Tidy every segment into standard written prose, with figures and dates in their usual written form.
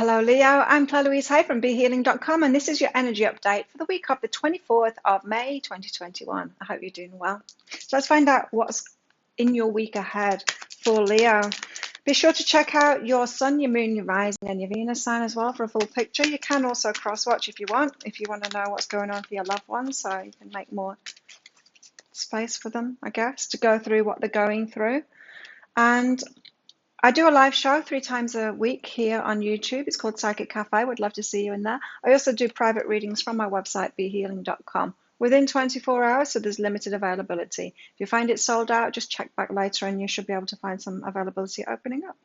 Hello, Leo. I'm Claire Louise Hay from BeHealing.com, and this is your energy update for the week of the 24th of May 2021. I hope you're doing well. So let's find out what's in your week ahead for Leo. Be sure to check out your Sun, your Moon, your Rising, and your Venus sign as well for a full picture. You can also cross-watch if you want to know what's going on for your loved ones, so you can make more space for them, I guess, to go through what they're going through. And I do a live show 3 times a week here on YouTube. It's called Psychic Cafe. Would love to see you in there. I also do private readings from my website, BeHealing.com, within 24 hours, so there's limited availability. If you find it sold out, just check back later and you should be able to find some availability opening up.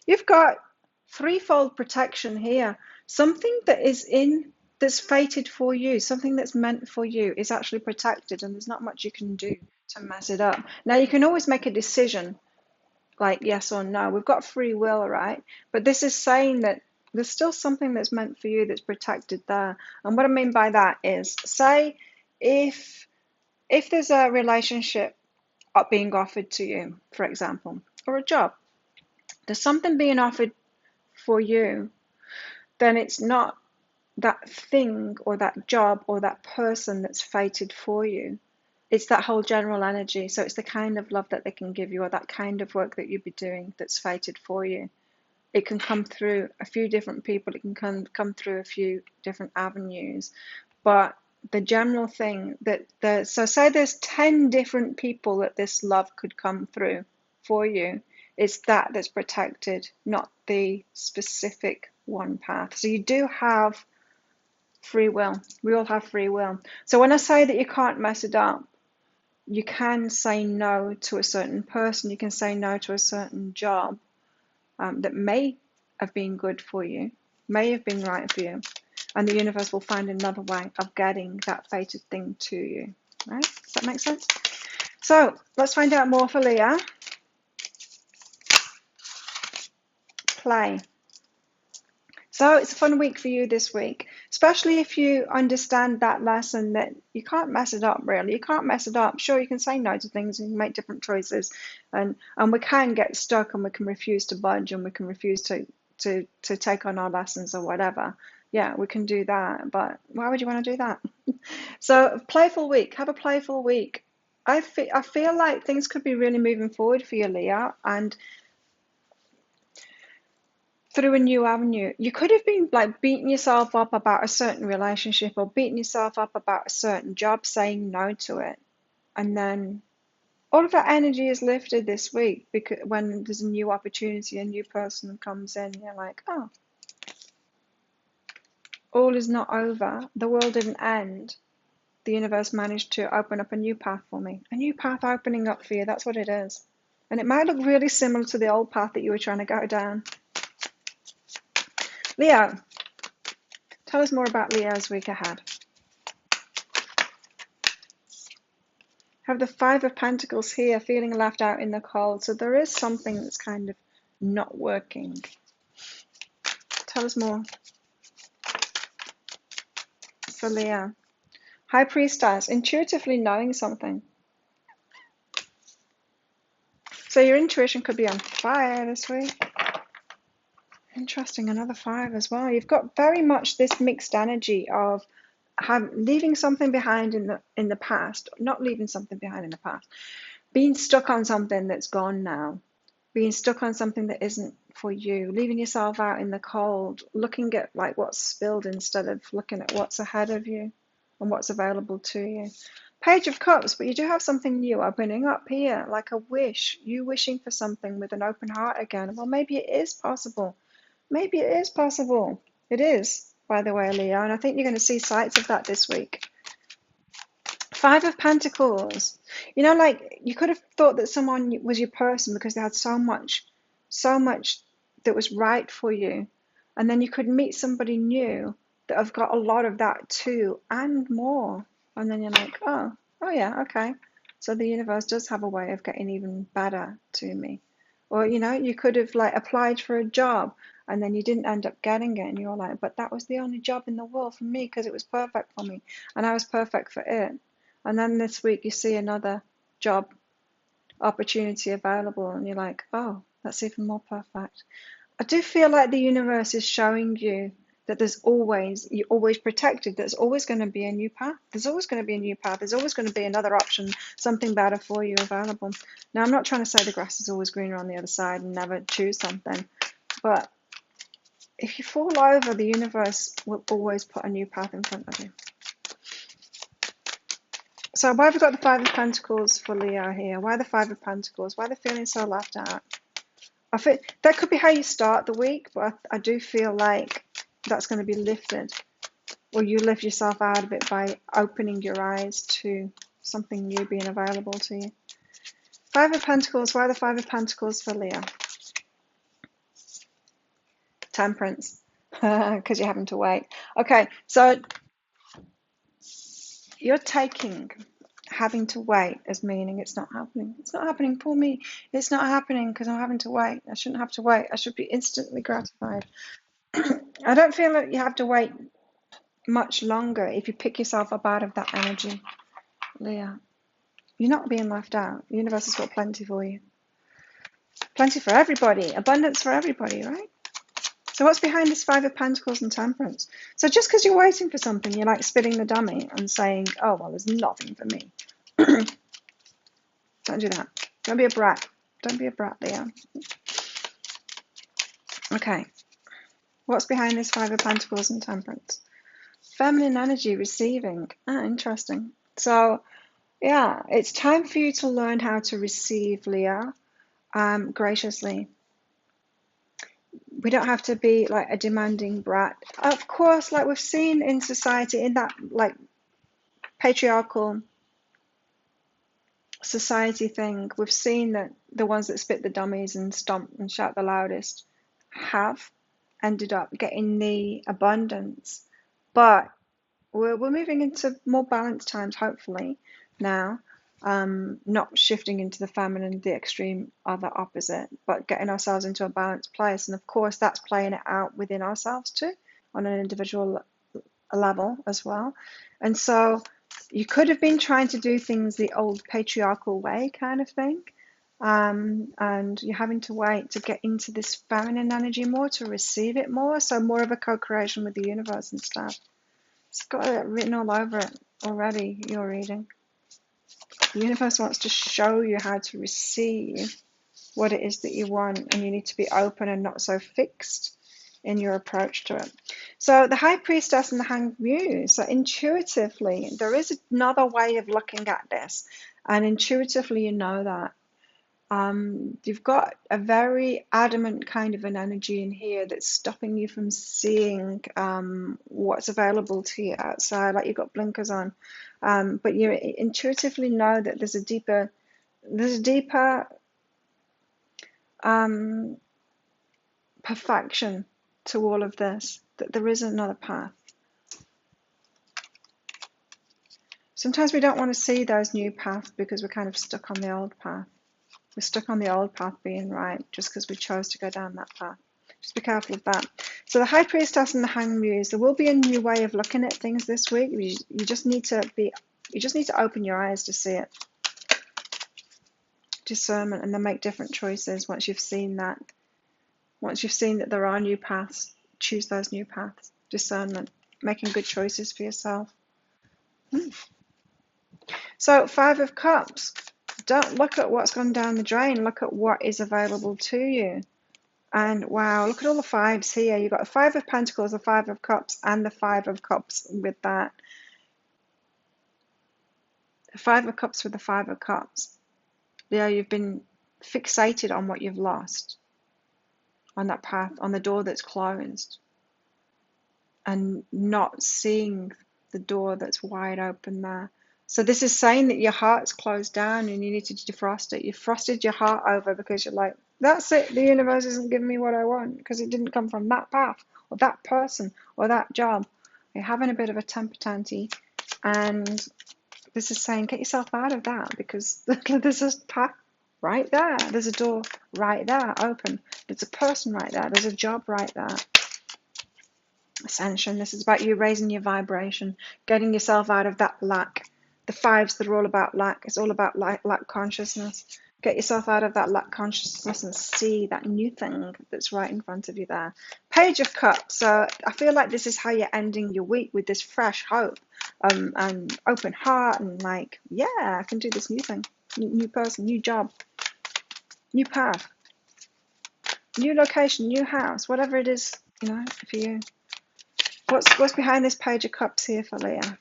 You've got threefold protection here. Something that's fated for you, something that's meant for you is actually protected, and there's not much you can do to mess it up. Now, you can always make a decision like yes or no. We've got free will, right? But this is saying that there's still something that's meant for you that's protected there. And what I mean by that is, say if there's a relationship being offered to you, for example, or a job, there's something being offered for you, then it's not that thing or that job or that person that's fated for you. It's that whole general energy. So it's the kind of love that they can give you, or that kind of work that you'd be doing that's fated for you. It can come through a few different people. It can come through a few different avenues. But the general thing so say there's 10 different people that this love could come through for you. It's that's protected, not the specific one path. So you do have free will. We all have free will. So when I say that you can't mess it up, you can say no to a certain person, you can say no to a certain job that may have been good for you, may have been right for you, and the universe will find another way of getting that fated thing to you. Right? Does that make sense? So let's find out more for Leo. Play. So it's a fun week for you this week, especially if you understand that lesson that you can't mess it up, really. You can't mess it up. Sure, you can say no to things and make different choices, and we can get stuck and we can refuse to budge and we can refuse to take on our lessons or whatever. Yeah, we can do that, but why would you want to do that? So playful week. Have a playful week. I feel like things could be really moving forward for you, Leo, and through a new avenue. You could have been like beating yourself up about a certain relationship or beating yourself up about a certain job, saying no to it. And then all of that energy is lifted this week because when there's a new opportunity, a new person comes in, you're like, oh, all is not over. The world didn't end. The universe managed to open up a new path for me. A new path opening up for you. That's what it is. And it might look really similar to the old path that you were trying to go down. Leo, tell us more about Leo's week ahead. Have the Five of Pentacles here, feeling left out in the cold. So there is something that's kind of not working. Tell us more for Leo. High Priestess, intuitively knowing something. So your intuition could be on fire this week. Interesting, another 5 as well. You've got very much this mixed energy of leaving something behind in the past, not leaving something behind in the past, being stuck on something that's gone now, being stuck on something that isn't for you, leaving yourself out in the cold, looking at like what's spilled instead of looking at what's ahead of you and what's available to you. Page of Cups, but you do have something new opening up here, like a wish, you wishing for something with an open heart again. Well, maybe it is possible. Maybe it is possible. It is, by the way, Leo, and I think you're going to see sights of that this week. 5 of Pentacles. You know, like you could have thought that someone was your person because they had so much that was right for you. And then you could meet somebody new that have got a lot of that too and more. And then you're like, oh yeah, okay. So the universe does have a way of getting even better to me. Or, you know, you could have like applied for a job and then you didn't end up getting it and you're like, but that was the only job in the world for me because it was perfect for me and I was perfect for it. And then this week you see another job opportunity available and you're like, oh, that's even more perfect. I do feel like the universe is showing you that you're always protected. There's always going to be a new path. There's always going to be a new path. There's always going to be another option, something better for you available. Now, I'm not trying to say the grass is always greener on the other side and never choose something, but if you fall over, the universe will always put a new path in front of you. So why have we got the Five of Pentacles for Leo here? Why the Five of Pentacles? Why are they feeling so left out? I feel that could be how you start the week, but I do feel like that's going to be lifted, or you lift yourself out of it by opening your eyes to something new being available to you. Five of Pentacles. Why the Five of Pentacles for Leo? Temperance, because you're having to wait. Okay, so you're taking having to wait as meaning it's not happening. It's not happening for me. It's not happening because I'm having to wait. I shouldn't have to wait. I should be instantly gratified. I don't feel like you have to wait much longer if you pick yourself up out of that energy, Leo. You're not being left out. The universe has got plenty for you. Plenty for everybody. Abundance for everybody, right? So what's behind this Five of Pentacles and Temperance? So just because you're waiting for something, you're like spitting the dummy and saying, oh, well, there's nothing for me. Don't do that. Don't be a brat. Don't be a brat, Leo. Okay. What's behind this Five of Pentacles and Temperance? Feminine energy, receiving. Ah, interesting. So, yeah, it's time for you to learn how to receive, Leo, graciously. We don't have to be like a demanding brat. Of course, like we've seen in society, in that like patriarchal society thing, we've seen that the ones that spit the dummies and stomp and shout the loudest have ended up getting the abundance. But we're moving into more balanced times, hopefully, now. Not shifting into the feminine, the extreme other opposite, but getting ourselves into a balanced place. And of course, that's playing it out within ourselves too, on an individual level as well. And so you could have been trying to do things the old patriarchal way kind of thing. And you're having to wait to get into this feminine energy more, to receive it more. So more of a co-creation with the universe and stuff. It's got it written all over it already, your reading. The universe wants to show you how to receive what it is that you want, and you need to be open and not so fixed in your approach to it. So the High Priestess and the Hanged Muse, so intuitively, there is another way of looking at this, and intuitively you know that. You've got a very adamant kind of an energy in here that's stopping you from seeing what's available to you outside, like you've got blinkers on. But you intuitively know that there's a deeper perfection to all of this, that there is another path. Sometimes we don't want to see those new paths because we're kind of stuck on the old path. We're stuck on the old path being right just because we chose to go down that path. Just be careful of that. So the High Priestess and the Hanged Muse, there will be a new way of looking at things this week. You just need to open your eyes to see it. Discernment, and then make different choices once you've seen that. Once you've seen that there are new paths, choose those new paths. Discernment, making good choices for yourself. So Five of Cups. Don't look at what's gone down the drain. Look at what is available to you. And wow, look at all the fives here. You've got the Five of Pentacles, the Five of Cups, and the Five of Cups with that. The Five of Cups with the Five of Cups. Yeah, you've been fixated on what you've lost, on that path, on the door that's closed, and not seeing the door that's wide open there. So this is saying that your heart's closed down and you need to defrost it. You've frosted your heart over because you're like, that's it, the universe isn't giving me what I want because it didn't come from that path or that person or that job. You're having a bit of a temper tantrum, and this is saying get yourself out of that because there's a path right there. There's a door right there open. There's a person right there. There's a job right there. Ascension. This is about you raising your vibration, getting yourself out of that lack. The fives that are all about lack. It's all about lack consciousness. Get yourself out of that lack consciousness and see that new thing that's right in front of you there. Page of Cups. So I feel like this is how you're ending your week, with this fresh hope, and open heart, and like, yeah, I can do this new thing, new person, new job, new path, new location, new house, whatever it is, for you. What's behind this Page of Cups here for Leah?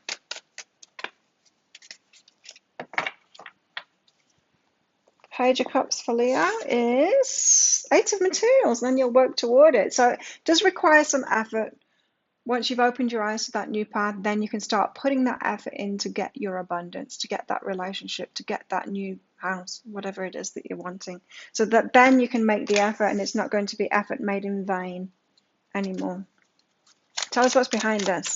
Page of Cups for Leo is Eight of Materials, and then you'll work toward it. So it does require some effort. Once you've opened your eyes to that new path, then you can start putting that effort in to get your abundance, to get that relationship, to get that new house, whatever it is that you're wanting. So that then you can make the effort, and it's not going to be effort made in vain anymore. Tell us what's behind this.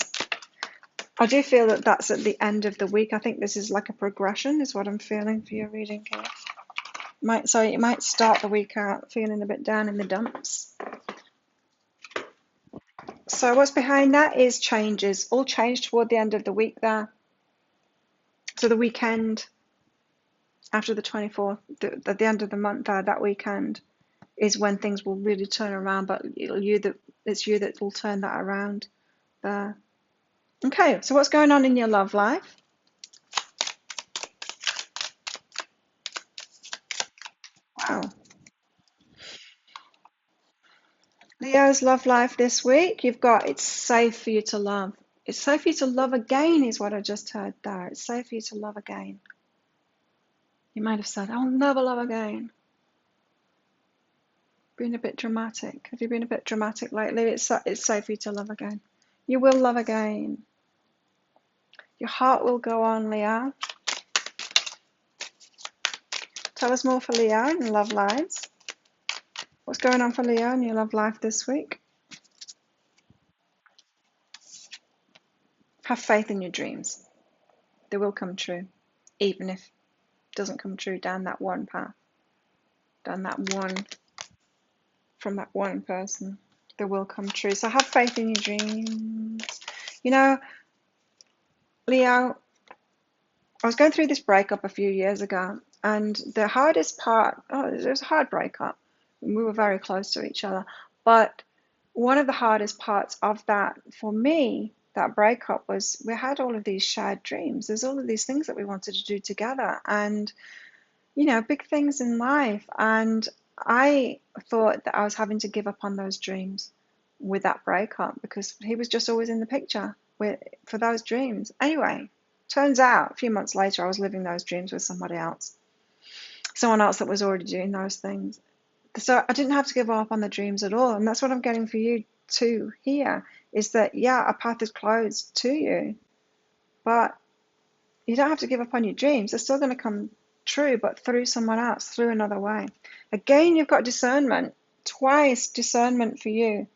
I do feel that that's at the end of the week. I think this is like a progression, is what I'm feeling for your reading here. You might start the week out feeling a bit down in the dumps. So what's behind that is changes. All change toward the end of the week there. So the weekend after the 24th, at the end of the month there, that weekend is when things will really turn around, but it's you that will turn that around there. Okay, so what's going on in your love life? Wow. Leo's love life this week, you've got it's safe for you to love. It's safe for you to love again, is what I just heard there. It's safe for you to love again. You might have said, I'll never love again. Being a bit dramatic. Have you been a bit dramatic lately? It's safe for you to love again. You will love again. Your heart will go on, Leo. Tell us more for Leo in love lives. What's going on for Leo in your love life this week? Have faith in your dreams. They will come true, even if it doesn't come true down that one path, down that one, from that one person. They will come true. So have faith in your dreams. Leo, I was going through this breakup a few years ago, and the hardest part, it was a hard breakup. We were very close to each other, but one of the hardest parts of that for me, that breakup, was we had all of these shared dreams. There's all of these things that we wanted to do together, and big things in life. And I thought that I was having to give up on those dreams with that breakup because he was just always in the picture for those dreams. Anyway, turns out a few months later I was living those dreams with someone else that was already doing those things. So I didn't have to give up on the dreams at all. And that's what I'm getting for you too here, is that, yeah, a path is closed to you, but you don't have to give up on your dreams. They're still going to come true, but through someone else, through another way. Again, you've got discernment. Twice discernment for you,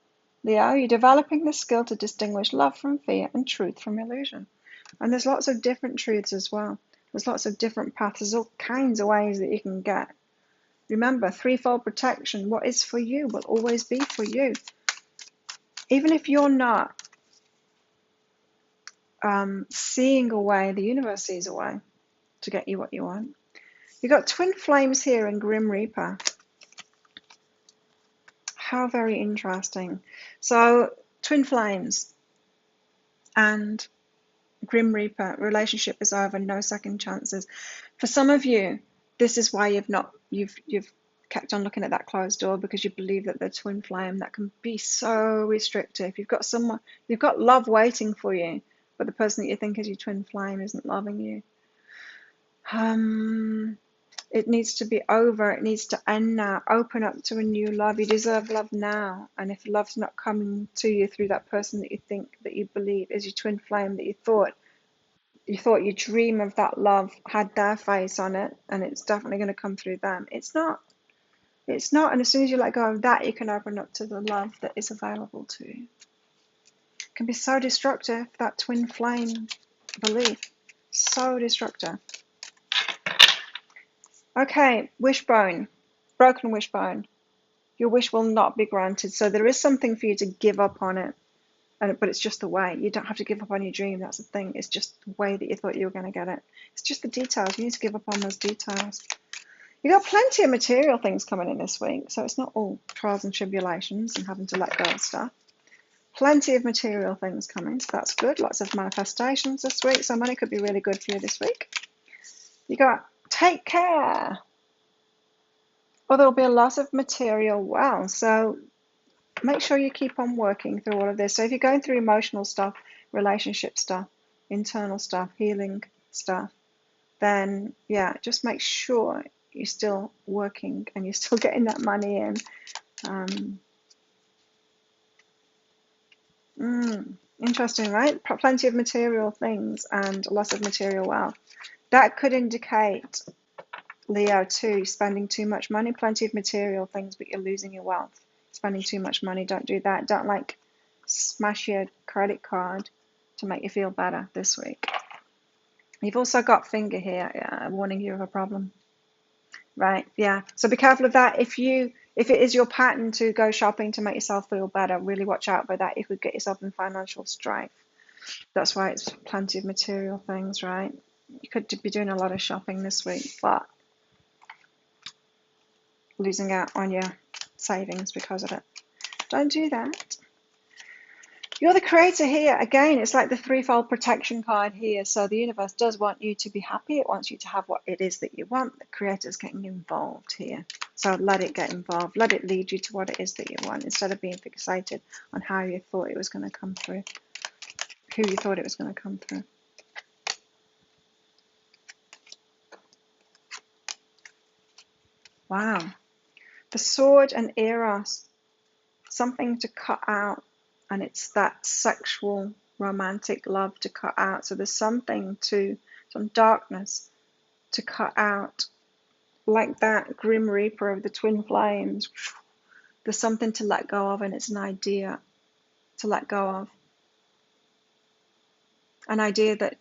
Leo. You're developing the skill to distinguish love from fear and truth from illusion. And there's lots of different truths as well. There's lots of different paths. There's all kinds of ways that you can get. Remember, threefold protection. What is for you will always be for you. Even if you're not seeing a way, the universe sees a way to get you what you want. You've got twin flames here in Grim Reaper. How very interesting. So, twin flames and Grim Reaper, relationship is over, no second chances. For some of you, this is why you've kept on looking at that closed door, because you believe that the twin flame, that can be so restrictive. You've got love waiting for you, but the person that you think is your twin flame isn't loving you. It needs to be over. It needs to end now. Open up to a new love. You deserve love now. And if love's not coming to you through that person that you think, that you believe is your twin flame, that you thought your dream of that love had their face on it, and it's definitely going to come through them. It's not. And as soon as you let go of that, you can open up to the love that is available to you. It can be so destructive, that twin flame belief. So destructive. Okay, wishbone. Broken wishbone. Your wish will not be granted. So there is something for you to give up on it. But it's just the way. You don't have to give up on your dream. That's the thing. It's just the way that you thought you were going to get it. It's just the details. You need to give up on those details. You got plenty of material things coming in this week, so it's not all trials and tribulations and having to let go of stuff. Plenty of material things coming, so that's good. Lots of manifestations this week, so money could be really good for you this week. You got take care, or there'll be a lot of material wealth, so make sure you keep on working through all of this. So if you're going through emotional stuff, relationship stuff, internal stuff, healing stuff, then yeah, just make sure you're still working and you're still getting that money in. Interesting, right? Plenty of material things and lots of material wealth. That could indicate, Leo, too, spending too much money. Plenty of material things, but you're losing your wealth. Spending too much money, don't do that. Don't like smash your credit card to make you feel better this week. You've also got finger here, warning you of a problem. Right, yeah. So be careful of that. If it is your pattern to go shopping to make yourself feel better, really watch out for that. You could get yourself in financial strife. That's why it's plenty of material things, right? You could be doing a lot of shopping this week, but losing out on your savings because of it. Don't do that. You're the creator here. Again, it's like the threefold protection card here. So the universe does want you to be happy. It wants you to have what it is that you want. The creator's getting involved here. So let it get involved. Let it lead you to what it is that you want instead of being fixated on how you thought it was going to come through, who you thought it was going to come through. Wow. The sword and eros, something to cut out. And it's that sexual, romantic love to cut out. So there's something to, some darkness to cut out. Like that Grim Reaper of the twin flames. There's something to let go of, and it's an idea to let go of. An idea that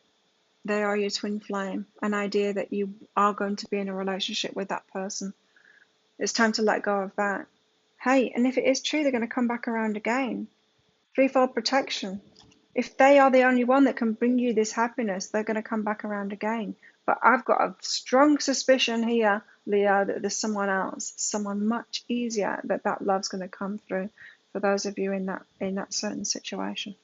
they are your twin flame. An idea that you are going to be in a relationship with that person. It's time to let go of that. Hey, and if it is true, they're going to come back around again. Threefold protection. If they are the only one that can bring you this happiness, they're going to come back around again. But I've got a strong suspicion here, Leo, that there's someone else, someone much easier that love's going to come through for those of you in that certain situation.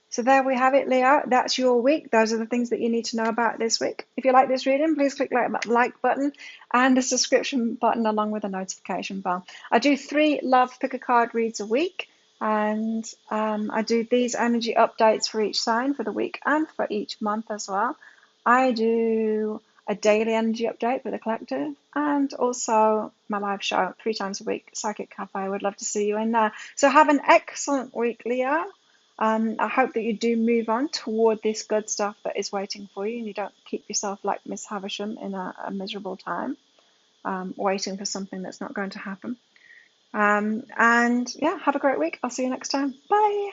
So there we have it, Leo. That's your week. Those are the things that you need to know about this week. If you like this reading, please click the like button and the subscription button along with the notification bell. I do 3 love pick a card reads a week. And I do these energy updates for each sign for the week and for each month as well. I do a daily energy update for the collective and also my live show 3 times a week, Psychic Cafe. I would love to see you in there. So have an excellent week, Leo. I hope that you do move on toward this good stuff that is waiting for you and you don't keep yourself like Miss Havisham in a miserable time, waiting for something that's not going to happen. And yeah, have a great week. I'll see you next time. Bye.